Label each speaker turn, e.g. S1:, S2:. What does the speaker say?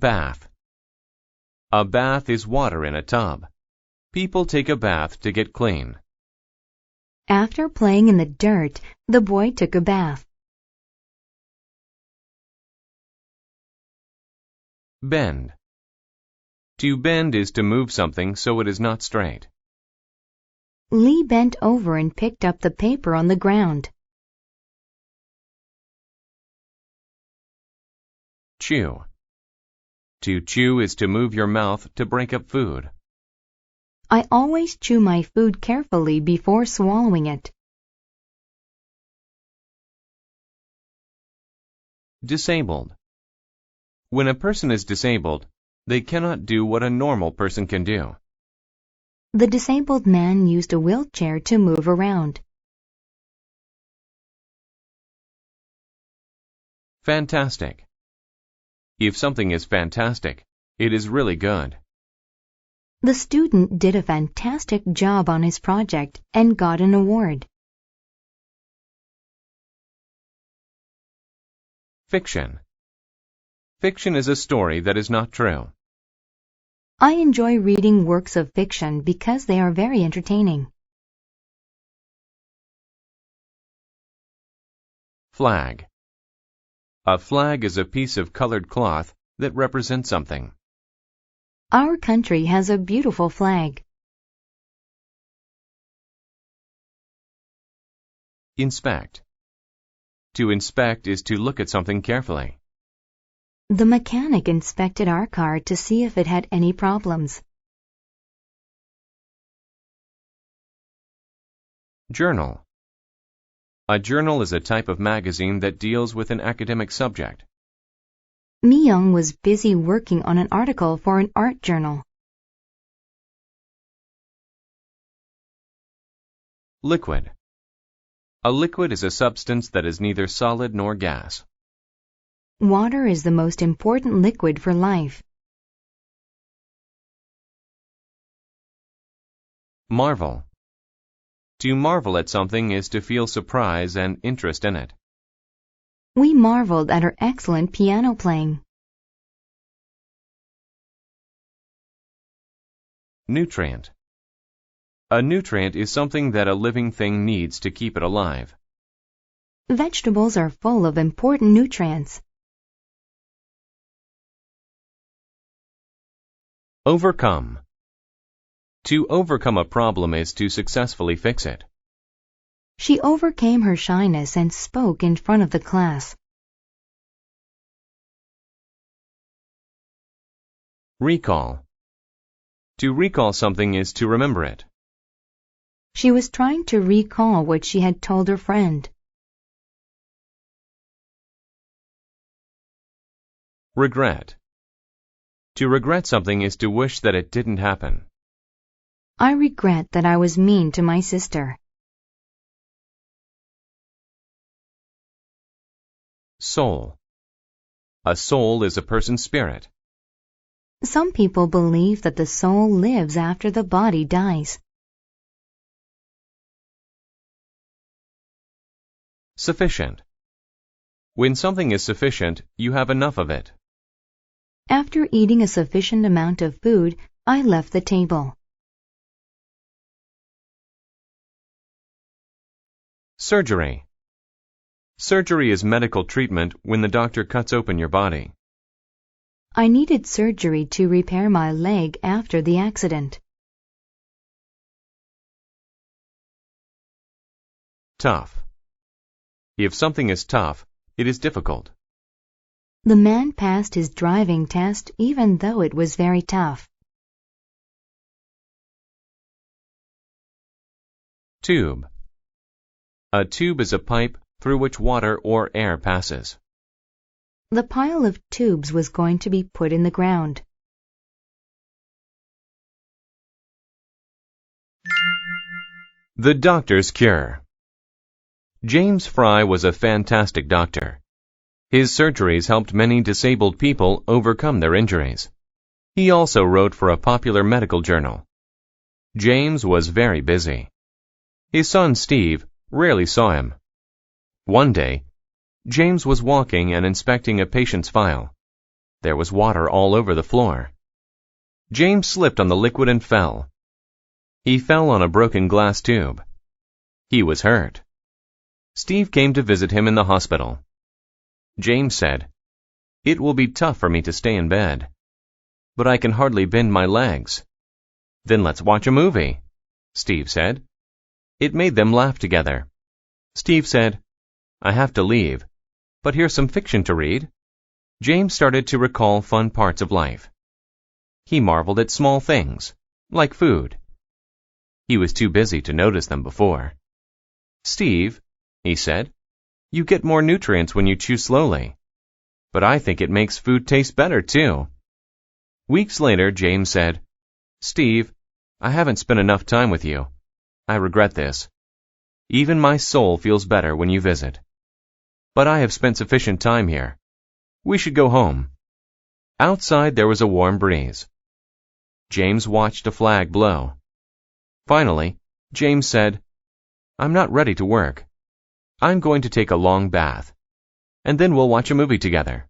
S1: Bath. A bath is water in a tub. People take a bath to get clean.
S2: After playing in the dirt, the boy took a bath.
S1: Bend. To bend is to move something so it is not straight.
S2: Lee bent over and picked up the paper on the ground.
S1: Chew. To chew is to move your mouth to break up food.
S2: I always chew my food carefully before swallowing it.
S1: Disabled. When a person is disabled, they cannot do what a normal person can do.
S2: The disabled man used a wheelchair to move around.
S1: Fantastic. If something is fantastic, it is really good.
S2: The student did a fantastic job on his project and got an award.
S1: Fiction. Fiction is a story that is not true.
S2: I enjoy reading works of fiction because they are very entertaining.
S1: Flag. A flag is a piece of colored cloth that represents something.
S2: Our country has a beautiful flag.
S1: Inspect. To inspect is to look at something carefully.
S2: The mechanic inspected our car to see if it had any problems.
S1: Journal. A journal is a type of magazine that deals with an academic subject.
S2: Mi-young was busy working on an article for an art journal.
S1: Liquid. A liquid is a substance that is neither solid nor gas.
S2: Water is the most important liquid for life.
S1: Marvel. To marvel at something is to feel surprise and interest in it.
S2: We marveled at her excellent piano playing.
S1: Nutrient. A nutrient is something that a living thing needs to keep it alive.
S2: Vegetables are full of important nutrients.
S1: Overcome. To overcome a problem is to successfully fix it.
S2: She overcame her shyness and spoke in front of the class.
S1: Recall. To recall something is to remember it.
S2: She was trying to recall what she had told her friend.
S1: Regret. To regret something is to wish that it didn't happen.
S2: I regret that I was mean to my sister.
S1: Soul. A soul is a person's spirit.
S2: Some people believe that the soul lives after the body dies.
S1: Sufficient. When something is sufficient, you have enough of it.
S2: After eating a sufficient amount of food, I left the table.
S1: Surgery. Surgery is medical treatment when the doctor cuts open your body.
S2: I needed surgery to repair my leg after the accident.
S1: Tough. If something is tough, it is difficult.
S2: The man passed his driving test even though it was very tough.
S1: Tube. A tube is a pipe through which water or air passes.
S2: The pile of tubes was going to be put in the ground.
S1: The doctor's cure. James Fry was a fantastic doctor. His surgeries helped many disabled people overcome their injuries. He also wrote for a popular medical journal. James was very busy. His son Steve rarely saw him. One day, James was walking and inspecting a patient's file. There was water all over the floor. James slipped on the liquid and fell. He fell on a broken glass tube. He was hurt. Steve came to visit him in the hospital. James said, "It will be tough for me to stay in bed, but I can hardly bend my legs." "Then let's watch a movie," Steve said. It made them laugh together. Steve said, "I have to leave, but here's some fiction to read." James started to recall fun parts of life. He marveled at small things, like food. He was too busy to notice them before. "Steve," he said, "you get more nutrients when you chew slowly. But I think it makes food taste better, too." Weeks later, James said, "Steve, I haven't spent enough time with you. I regret this. Even my soul feels better when you visit. But I have spent sufficient time here. We should go home." Outside there was a warm breeze. James watched a flag blow. Finally, James said, "I'm not ready to work. I'm going to take a long bath, and then we'll watch a movie together."